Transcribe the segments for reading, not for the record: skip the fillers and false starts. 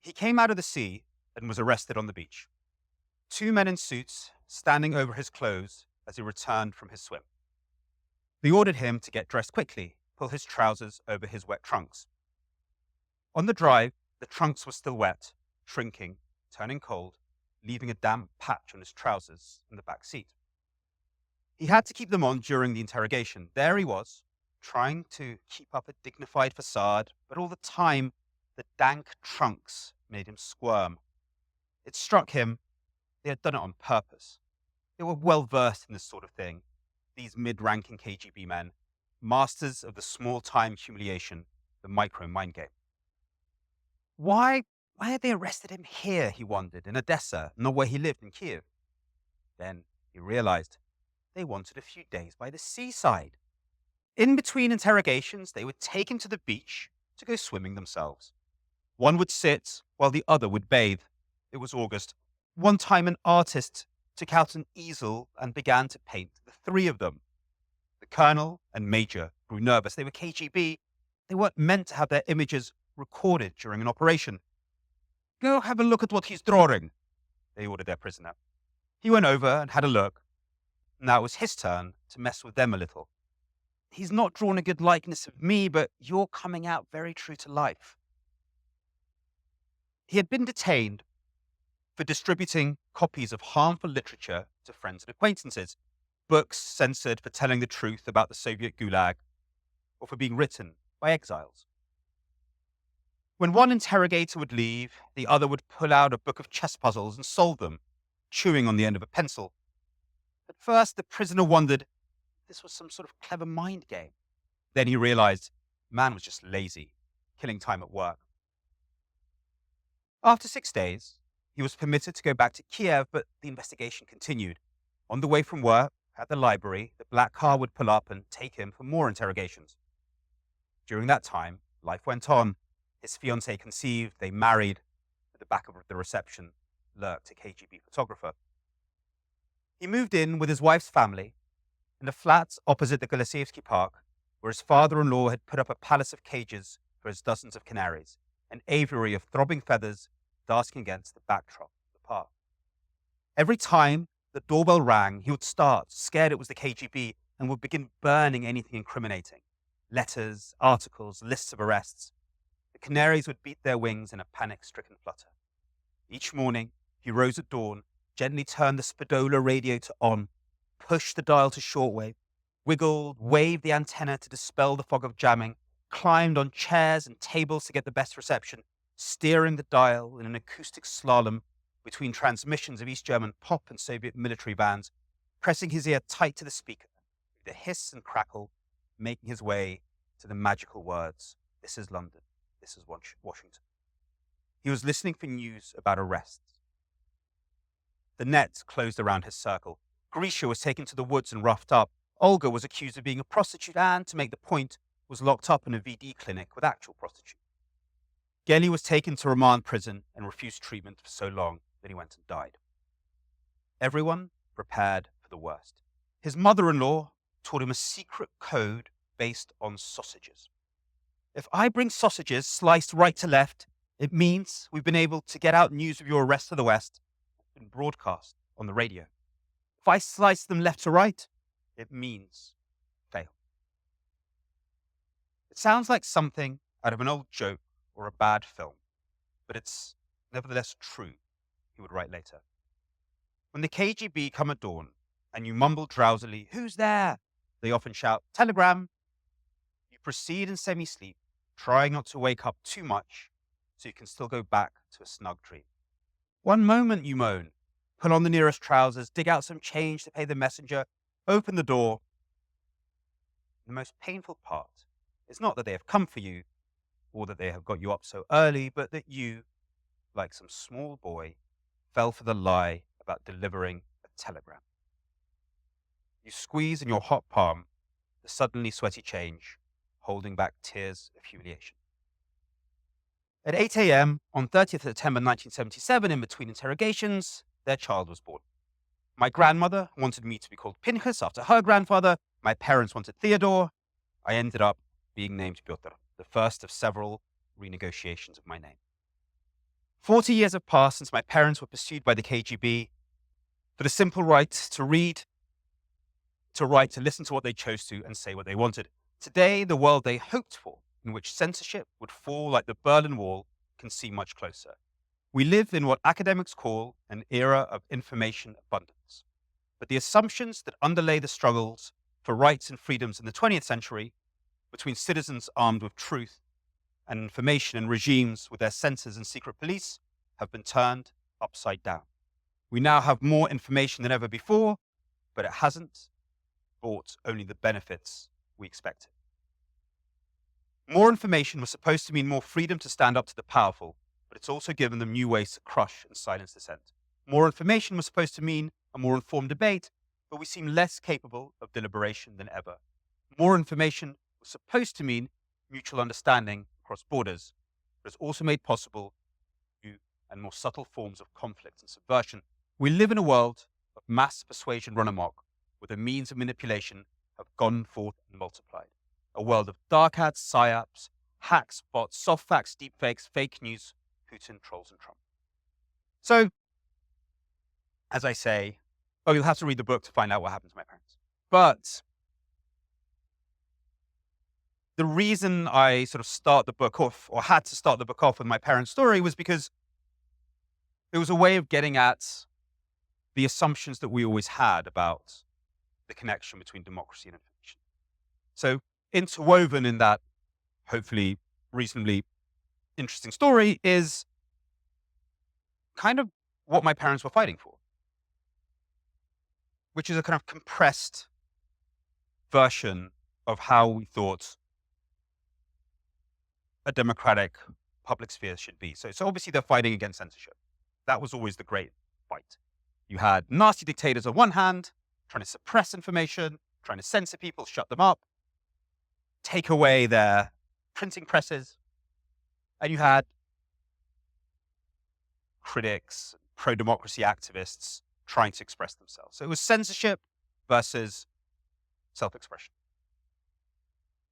He came out of the sea and was arrested on the beach. Two men in suits standing over his clothes as he returned from his swim. They ordered him to get dressed quickly, pull his trousers over his wet trunks. On the drive, the trunks were still wet, shrinking, turning cold, leaving a damp patch on his trousers in the back seat. He had to keep them on during the interrogation. There he was, trying to keep up a dignified facade, but all the time, the dank trunks made him squirm. It struck him they had done it on purpose. They were well versed in this sort of thing, these mid-ranking KGB men, masters of the small-time humiliation, the micro-mind game. Why had they arrested him here, he wondered, in Odessa, not where he lived in Kiev? Then he realized they wanted a few days by the seaside. In between interrogations, they would take him to the beach to go swimming themselves. One would sit while the other would bathe. It was August. One time an artist took out an easel and began to paint the three of them. The colonel and major grew nervous. They were KGB. They weren't meant to have their images recorded during an operation. Go have a look at what he's drawing, they ordered their prisoner. He went over and had a look. Now it was his turn to mess with them a little. He's not drawn a good likeness of me, but you're coming out very true to life. He had been detained for distributing copies of harmful literature to friends and acquaintances, books censored for telling the truth about the Soviet Gulag, or for being written by exiles. When one interrogator would leave, the other would pull out a book of chess puzzles and solve them, chewing on the end of a pencil. At first, the prisoner wondered if this was some sort of clever mind game. Then he realized man was just lazy, killing time at work. After 6 days, he was permitted to go back to Kiev, but the investigation continued. On the way from work, at the library, the black car would pull up and take him for more interrogations. During that time, life went on. His fiancée conceived, they married. At the back of the reception lurked a KGB photographer. He moved in with his wife's family in a flat opposite the Golosievsky Park, where his father-in-law had put up a palace of cages for his dozens of canaries, an aviary of throbbing feathers dasking against the backdrop of the park. Every time the doorbell rang, he would start, scared it was the KGB, and would begin burning anything incriminating. Letters, articles, lists of arrests. The canaries would beat their wings in a panic-stricken flutter. Each morning, he rose at dawn, gently turned the Spadola radiator on, pushed the dial to shortwave, wiggled, waved the antenna to dispel the fog of jamming, climbed on chairs and tables to get the best reception, steering the dial in an acoustic slalom between transmissions of East German pop and Soviet military bands, pressing his ear tight to the speaker, the hiss and crackle, making his way to the magical words, "This is London, this is Washington." He was listening for news about arrests. The net closed around his circle. Grisha was taken to the woods and roughed up. Olga was accused of being a prostitute and, to make the point, was locked up in a VD clinic with actual prostitutes. Geli was taken to remand prison and refused treatment for so long that he went and died. Everyone prepared for the worst. His mother-in-law taught him a secret code based on sausages. If I bring sausages sliced right to left, it means we've been able to get out news of your arrest to the West and broadcast on the radio. If I slice them left to right, it means fail. It sounds like something out of an old joke or a bad film, but it's nevertheless true, he would write later. When the KGB come at dawn and you mumble drowsily, "Who's there?" they often shout, "Telegram." You proceed in semi-sleep, trying not to wake up too much so you can still go back to a snug dream. One moment, you moan, pull on the nearest trousers, dig out some change to pay the messenger, open the door. The most painful part is not that they have come for you or that they have got you up so early, but that you, like some small boy, fell for the lie about delivering a telegram. You squeeze in your hot palm the suddenly sweaty change, holding back tears of humiliation. At 8 a.m. on 30th September 1977, in between interrogations, their child was born. My grandmother wanted me to be called Pinchas after her grandfather. My parents wanted Theodore. I ended up being named Pyotr, the first of several renegotiations of my name. 40 years have passed since my parents were pursued by the KGB for the simple right to read, to write, to listen to what they chose to, and say what they wanted. Today, the world they hoped for, in which censorship would fall like the Berlin Wall, can seem much closer. We live in what academics call an era of information abundance. But the assumptions that underlay the struggles for rights and freedoms in the 20th century, between citizens armed with truth and information and regimes with their censors and secret police, have been turned upside down. We now have more information than ever before, but it hasn't brought only the benefits we expected. More information was supposed to mean more freedom to stand up to the powerful, but it's also given them new ways to crush and silence dissent. More information was supposed to mean a more informed debate, but we seem less capable of deliberation than ever. More information was supposed to mean mutual understanding across borders, but it's also made possible new and more subtle forms of conflict and subversion. We live in a world of mass persuasion run amok, where the means of manipulation have gone forth and multiplied. A world of dark ads, psyops, hacks, bots, soft facts, deepfakes, fake news, Putin, trolls, and Trump. So, as I say, you'll have to read the book to find out what happened to my parents. But the reason I sort of start the book off, or had to start the book off with my parents' story, was because it was a way of getting at the assumptions that we always had about the connection between democracy and information. So interwoven in that, hopefully reasonably interesting story, is kind of what my parents were fighting for, which is a kind of compressed version of how we thought a democratic public sphere should be. So obviously they're fighting against censorship. That was always the great fight. You had nasty dictators on one hand, trying to suppress information, trying to censor people, shut them up, take away their printing presses. And you had critics, pro-democracy activists trying to express themselves. So it was censorship versus self-expression.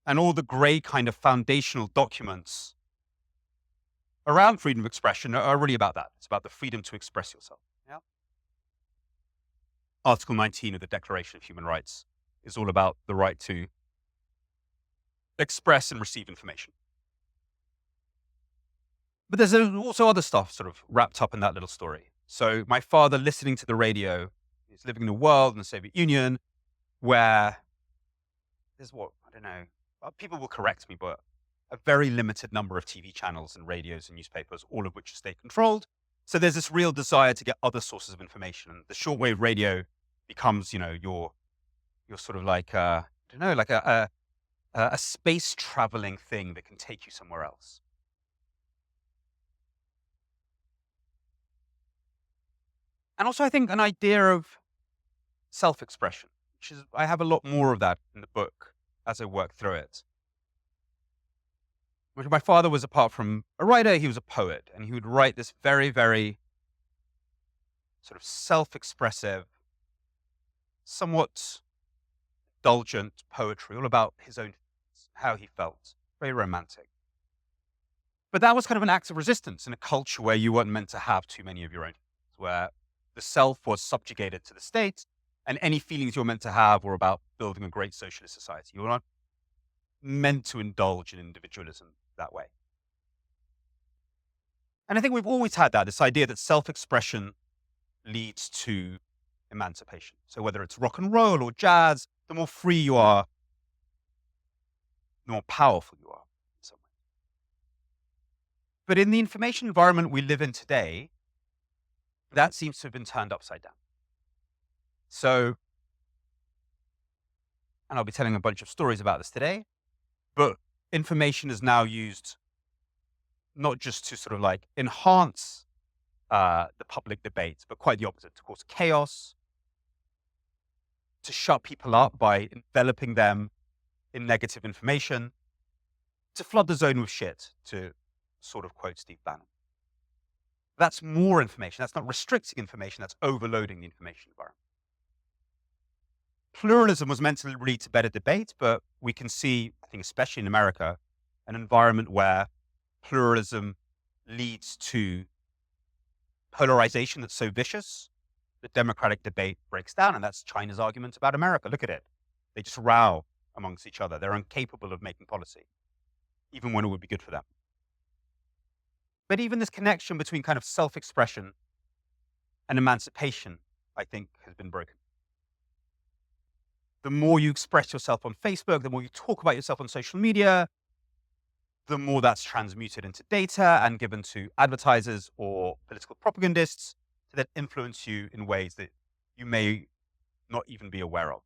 And all the gray kind of foundational documents around freedom of expression are really about that. It's about the freedom to express yourself. Yeah? Article 19 of the Declaration of Human Rights is all about the right to express and receive information. But there's also other stuff sort of wrapped up in that little story. So my father listening to the radio, he's living in a world in the Soviet Union where there's people will correct me, but a very limited number of TV channels and radios and newspapers, all of which are state controlled. So there's this real desire to get other sources of information. And the shortwave radio becomes, your sort of like, a space traveling thing that can take you somewhere else. And also, I think an idea of self-expression, which is, I have a lot more of that in the book as I work through it. My father was, apart from a writer, he was a poet, and he would write this very, very sort of self-expressive, somewhat indulgent poetry, all about his own, how he felt, very romantic. But that was kind of an act of resistance in a culture where you weren't meant to have too many of your own, where the self was subjugated to the state, and any feelings you're meant to have were about building a great socialist society. You were not meant to indulge in individualism that way. And I think we've always had that, this idea that self-expression leads to emancipation. So whether it's rock and roll or jazz, the more free you are, the more powerful you are in some way. But in the information environment we live in today, that seems to have been turned upside down. So, and I'll be telling a bunch of stories about this today, but information is now used not just to sort of like enhance the public debate, but quite the opposite, to cause chaos, to shut people up by enveloping them in negative information, to flood the zone with shit, to sort of quote Steve Bannon. That's more information. That's not restricting information. That's overloading the information environment. Pluralism was meant to lead to better debate, but we can see, I think especially in America, an environment where pluralism leads to polarization that's so vicious, the democratic debate breaks down. And that's China's argument about America. Look at it. They just row amongst each other. They're incapable of making policy, even when it would be good for them. But even this connection between kind of self-expression and emancipation, I think, has been broken. The more you express yourself on Facebook, the more you talk about yourself on social media, the more that's transmuted into data and given to advertisers or political propagandists to then influence you in ways that you may not even be aware of.